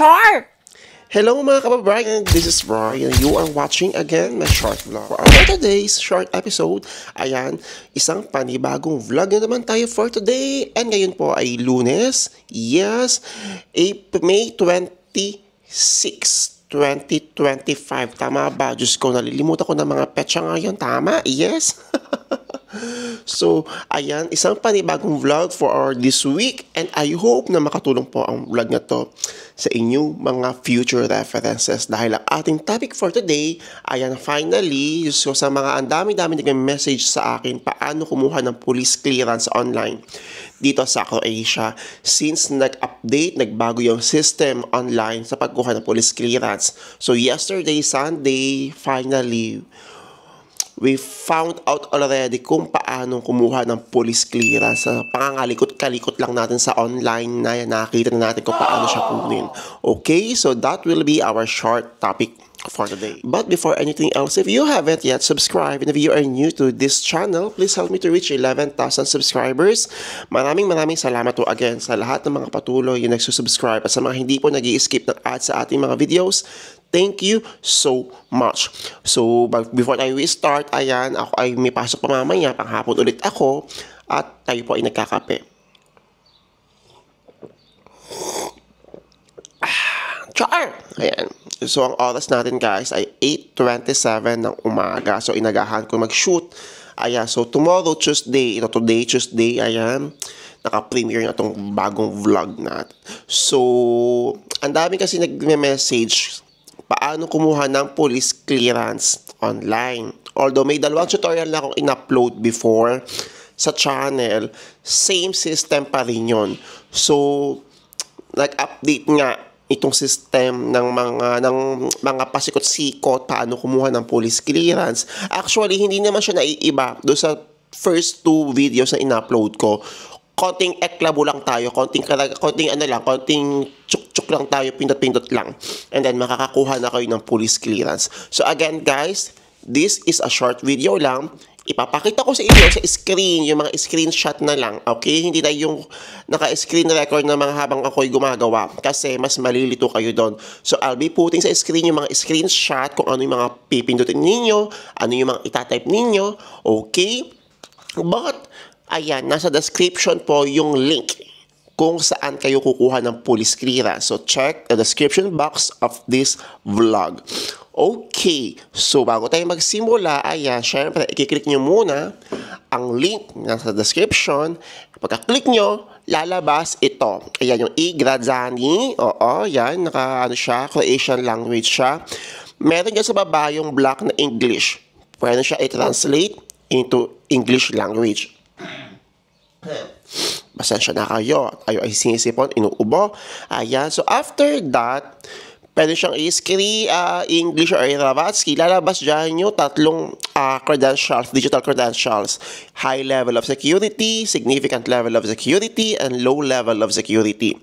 Char! Hello mga kababayan, this is Roy and you are watching again my short vlog. For today's short episode, ayan, isang panibagong vlog na naman tayo for today. And ngayon po ay Lunes, yes, May 26, 2025. Tama ba? Diyos ko, nalilimutan ko ng mga petsa ngayon. Tama? Yes? So, ayan, isang panibagong vlog for this week and I hope na makatulong po ang vlog na to sa inyong mga future references dahil ang ating topic for today, ayan, finally, so sa mga ang dami-dami nag-message sa akin paano kumuha ng police clearance online dito sa Croatia since nag-update, nagbago yung system online sa pagkuha ng police clearance. So, yesterday, Sunday, finally, we found out already kung paano kumuha ng police clearance. Pangangalikot-kalikot lang natin sa online na nakita na natin kung paano siya kunin. Okay, so that will be our short topic for today. But before anything else, if you haven't yet subscribed and if you are new to this channel, please help me to reach 11,000 subscribers. Maraming salamat po again sa lahat ng mga patuloy yung nagsusubscribe at sa mga hindi po nag-i-skip ng ads sa ating mga videos. Thank you so much. So, before tayo start, ayan, ako ay may pasok pa mamaya, panghapon ulit ako, at tayo po ay nagkakape. Char! Ayan. So, ang oras natin, guys, ay 8:27 ng umaga. So, inagahan ko mag-shoot. Ayan, so tomorrow, Tuesday, today, Tuesday, ayan, naka-premiere na itong bagong vlog natin. So, ang dami kasi nag-message paano kumuha ng police clearance online. Although may dalawang tutorial na akong in-upload before sa channel, same system pa rin yun. So, nag-update nga itong system ng mga pasikot-sikot paano kumuha ng police clearance. Actually, hindi naman siya naiiba doon sa first two videos na in-upload ko. Konting eklabo lang tayo, konting tsuk-tsuk lang tayo, pindot-pindot lang. And then, makakakuha na kayo ng police clearance. So, again, guys, this is a short video lang. Ipapakita ko sa inyo sa screen, yung mga screenshot na lang. Okay? Hindi na yung naka-screen record na mga habang ako'y gumagawa. Kasi, mas malilito kayo doon. So, I'll be putting sa screen yung mga screenshot kung ano yung mga pipindutin ninyo, ano yung mga itatype ninyo. Okay? But, ayan, nasa description po yung link kung saan kayo kukuha ng police clearance. So, check the description box of this vlog. Okay, so bago tayo magsimula, ayan, syempre, i-click nyo muna ang link nasa description. Pagka-click nyo, lalabas ito. Ayan, yung iGradzani. Oo, yan, ano siya, Croatian language siya. Meron dyan sa baba yung block na English. Pwede siya i-translate into English language. Pasensya na kayo. Tayo ay sinisipon, inuubo. Ayan. So, after that, pwede siyang i-screen English or Ravatsky. Lalabas dyan yung tatlong credentials, digital credentials. High level of security, significant level of security, and low level of security.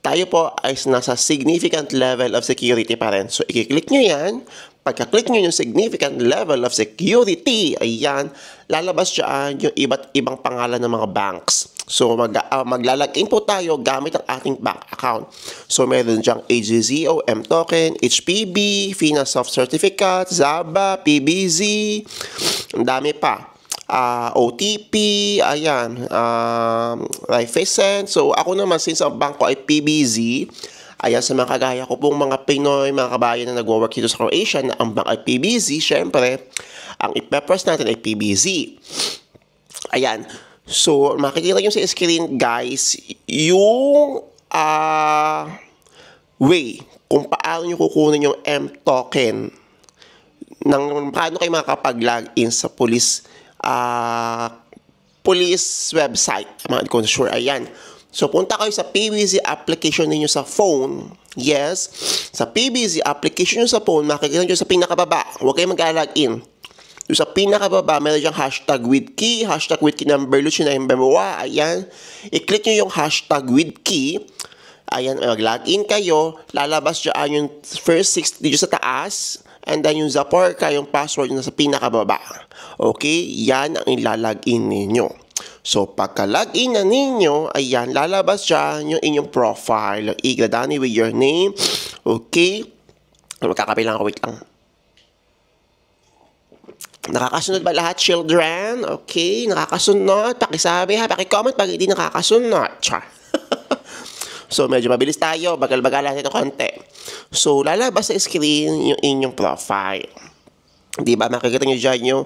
Tayo po ay nasa significant level of security pa rin. So, i-click nyo yan. Pagka-click nyo yung significant level of security, ayan, lalabas dyan yung iba't ibang pangalan ng mga banks. So, maglalagin po tayo gamit ang ating bank account. So, meron dyang AGZO, M-Token, HPB, Finasoft Certificate, Zaba, PBZ, ang dami pa. OTP, ayan, Raiffeisen. So, ako naman, since ang bank ko ay PBZ, ayan, sa mga kagaya ko pong mga Pinoy, mga kabayan na nag-work dito sa Croatia na ang bank ay PBZ, syempre, ang i-press natin ay PBZ. Ayan. So, makikita nyo sa screen, guys, yung way kung paano nyo kukunin yung M-Token paano kayo makakapag-login sa police website. I'm not sure. Ayan. So, punta kayo sa PBZ application ninyo sa phone. Yes. Sa PBZ application nyo sa phone, makikita nyo sa pinakababa. Huwag kayo mag-login. Yung sa pinakababa, meron diyang hashtag with key number lucio na yung memoa. Ayan. I-click nyo yung hashtag with key. Ayan, mag-login kayo. Lalabas dyan yung first 6 digits sa taas. And then yung Zaporka, yung password na sa pinakababa. Okay? Yan ang ilalagin ninyo. So, pagka-login na ninyo, ayan, lalabas dyan yung inyong profile. Iga Danny with your name. Okay. Magkakape lang ako, wait lang. Nakakasunod ba lahat, children? Okay, nakakasunod. Pakisabi ha, pakicomment pag hindi nakakasunod. Char. So, medyo mabilis tayo. Bagal-bagal natin ito konti. So, lalabas sa screen yung inyong profile. Diba, makikita nyo dyan yung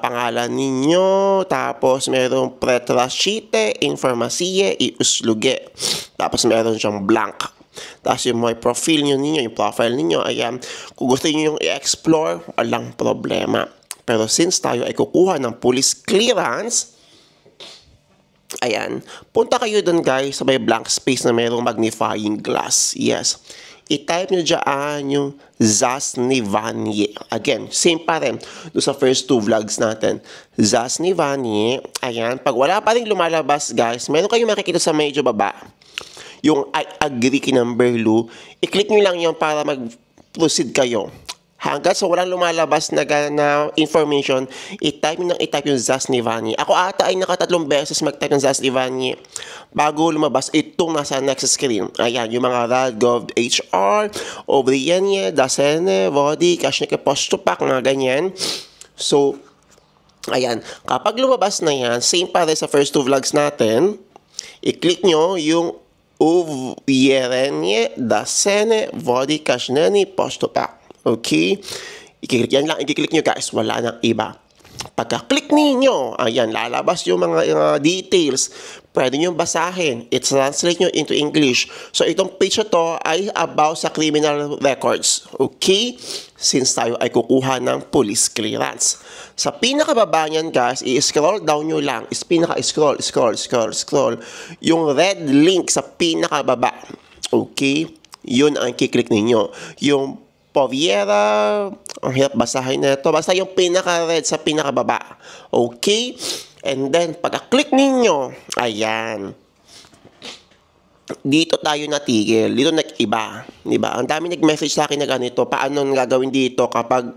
pangalan ninyo. Tapos, merong pretrasite, informasiye, iusluge. Tapos, meron siyang blank. Tapos yung may profile nyo ninyo, yung profile ninyo, ayan, kung gusto nyo yung i-explore, walang problema. Pero since tayo ay kukuha ng police clearance, ayan, punta kayo dun guys sa may blank space na mayroong magnifying glass. Yes. I-type nyo dyan yung Zasnivanye. Again, same pa rin doon sa first 2 vlogs natin. Zasnivanye. Ayan, pag wala pa rin lumalabas guys, meron kayong makikita sa medyo baba. Yung I agree kay number Lu, i-click nyo lang yun para mag-proceed kayo. Hanggat sa walang lumalabas na information, i-type nyo yung Zasnivanye. Ako ata ay nakatatlong beses mag-type ng Zasnivanye bago lumabas itong nasa next screen. Ayan, yung mga Radgov HR, Obrienye, Dasene, Vodi, Kashnike Postupak, mga ganyan. So, ayan, kapag lumabas na yan, same pa rin sa first 2 vlogs natin, i-click nyo yung Uvierenye, Dasene, Vodi, Kashneni, Postupak. Okay? I-click yan lang. I-click nyo guys. Wala nang iba. Pagka-click ninyo, ayan, lalabas yung mga details. Pwede nyo basahin. I-translate nyo into English. So, itong page na to ay about sa criminal records. Okay? Since tayo ay kukuha ng police clearance. Sa pinakababa niyan, guys, i-scroll down nyo lang. Pinaka-scroll, scroll. Yung red link sa pinakababa. Okay? Yun ang i-click ninyo. Yung Poviera, ang hirap basahin na ito. Basta yung pinaka-red sa pinakababa. Okay? And then, pagka-click ninyo, ayan. Dito tayo natigil. Dito nag-iba. Diba? Ang dami nag-message sa akin na ganito. Paano gagawin dito kapag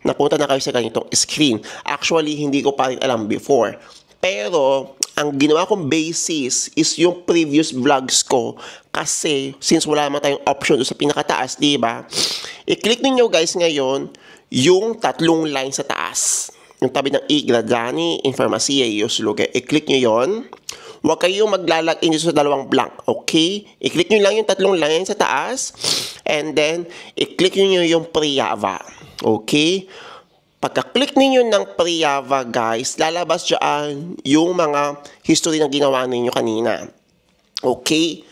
napunta na kayo sa ganitong screen? Actually, hindi ko pa rin alam before. Pero, ang ginawa kong basis is yung previous vlogs ko. Kasi, since wala naman tayong option doon sa pinakataas, diba? I-click ninyo guys ngayon yung 3 line sa taas. Yung tabi ng Igradani, Informasiya, Iusluge. I-click nyo yon. Huwag kayong maglalagin dito sa 2 blank. Okay? I-click nyo lang yung 3 line sa taas. And then, i-click nyo yung Priyava. Okay? Pagka-click ninyo ng Priyava, guys, lalabas dyan yung mga history na ginawa ninyo kanina. Okay?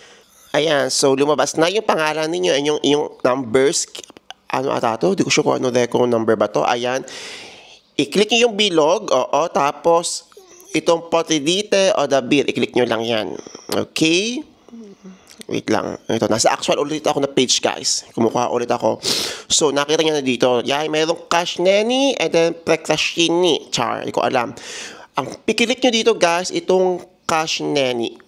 Ayan, so lumabas na yung pangalan ninyo and yung numbers. Ano ata to? Di ko sure kung ano record number ba to. Ayan. I-click nyo yung bilog. Oo, tapos itong potidite o the beer. I-click nyo lang yan. Okay? Wait lang. Ito, nasa actual ulit ako na page, guys. Kumukuha ulit ako. So, nakita nyo na dito. Yan, mayroong Kashneni and then Prekrashini. Char, hindi ko alam. Ang pikilik nyo dito, guys, itong Kashneni.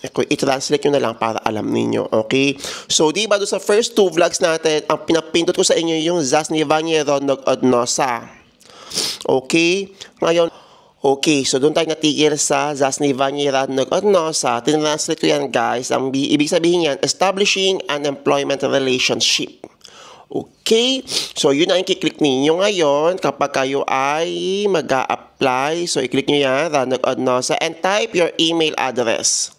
I-translate nyo na lang para alam ninyo. Okay? So, di ba doon sa first 2 vlogs natin, ang pinapindot ko sa inyo yung Zasnivanye Rodnog Odnosa. Okay? Ngayon, okay, so doon tayo natigil sa Zasnivanye Rodnog Odnosa. Tinranslate ko yan, guys. Ang ibig sabihin yan, establishing an employment relationship. Okay? So, yun ang i-click ninyo ngayon kapag kayo ay mag-a-apply. So, i-click nyo yan, Rodnog Odnosa, and type your email address.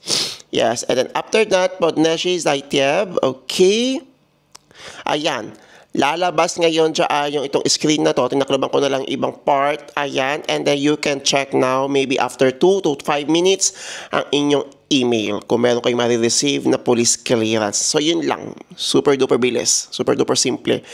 Yes, and then after that, Podneshi Zaitiev. Okay? Ayan. Lalabas ngayon dyan yung itong screen na to. Tinakluban ko na lang ibang part. Ayan. And then you can check now maybe after 2 to 5 minutes ang inyong email kung meron kayong marireceive na police clearance. So, yun lang. Super duper bilis. Super duper simple.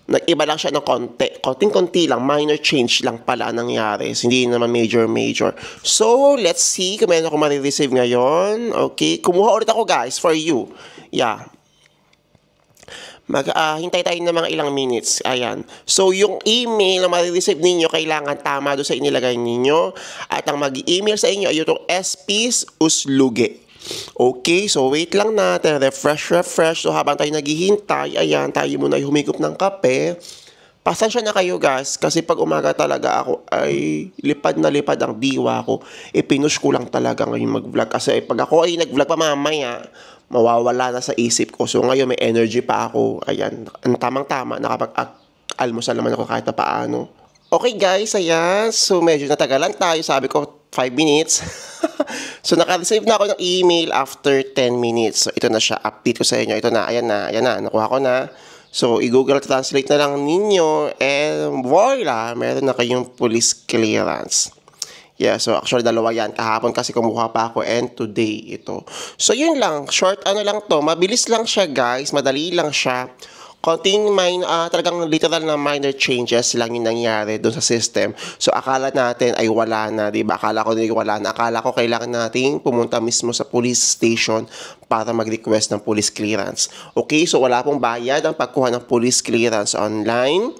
Nag-iba lang siya ng konti. Konting-konti lang. Minor change lang pala nangyari. Hindi naman major. So, let's see kung meron akong marireceive ngayon. Okay. Kumuha ulit ako, guys, for you. Yeah. Hintay tayo ng mga ilang minutes. Ayan. So, yung email na marireceive ninyo, kailangan tama doon sa inilagay ninyo. At ang mag-email sa inyo ay itong SPs Usluge. Okay, so wait lang natin. Refresh. So, habang tayo naghihintay, ayan, tayo muna ay humigop ng kape Pasensya na kayo guys, kasi pag umaga talaga ako ay lipad na lipad ang diwa ko. Pinush ko lang talaga ngayon mag-vlog. Kasi pag ako ay nag-vlog pa mamaya, mawawala na sa isip ko. So ngayon may energy pa ako. Ayan, ang tamang-tama, nakapag-almusal naman ako kahit na paano. Okay guys, ayan. So medyo natagalan tayo. Sabi ko 5 minutes. So naka-receive na ako ng email after 10 minutes. So ito na siya, update ko sa inyo. Ito na, ayan na, nakuha ko na. So i-Google Translate na lang ninyo and voila, meron na kayong police clearance. Yeah, so actually dalawa yan. Kahapon kasi kumuha pa ako and today ito. So yun lang, short ano lang to. Mabilis lang siya guys, madali lang siya. Konting talagang literal na minor changes lang yung nangyari doon sa system. So akala natin ay wala na, di ba? Akala ko din wala na. Akala ko kailangan nating pumunta mismo sa police station para mag-request ng police clearance. Okay, so wala pong bayad ang pagkuha ng police clearance online.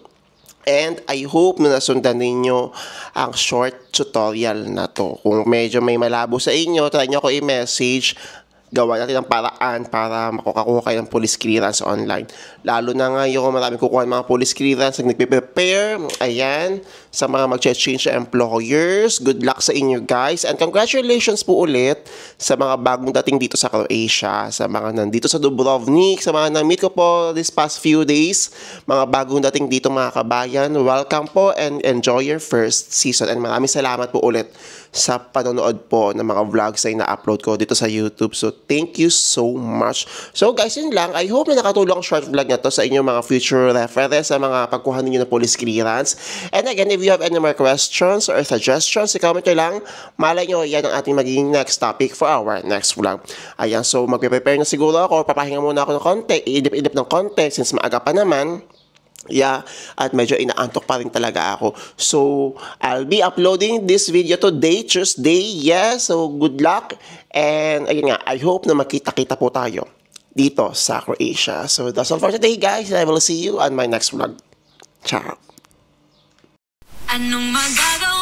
And I hope na nasundan ninyo ang short tutorial na to. Kung medyo may malabo sa inyo, try nyo ako i-message. Gawa natin ang paraan para makakuha kayo ng police clearance online. Lalo na ngayon, maraming kukuha ng mga police clearance, nagpe-prepare, ayan, sa mga mag-change na employers. Good luck sa inyo guys. And congratulations po ulit sa mga bagong dating dito sa Croatia, sa mga nandito sa Dubrovnik, sa mga na-meet ko po this past few days, mga bagong dating dito mga kabayan. Welcome po and enjoy your first season. And maraming salamat po ulit sa panonood po ng mga vlogs na ina-upload ko dito sa YouTube. So, thank you so much. So, guys, yun lang. I hope na nakatulong ang short vlog na to sa inyong mga future reference sa mga pagkuha ninyo ng police clearance. And again, if you have any more questions or suggestions, i-comment nyo lang. Malay nyo, yan ang ating magiging next topic for our next vlog. Ayan, so magpe-prepare na siguro ako. Papahinga muna ako ng konti. Iidip-idip ng konti since maaga pa naman. Yeah, at medyo inaantok pa rin talaga ako. So, I'll be uploading this video today, Tuesday. Yeah, so good luck. And ayun nga, I hope na makita-kita po tayo dito sa Croatia. So, that's all for today, guys. I will see you on my next vlog. Ciao. Anong magagawa?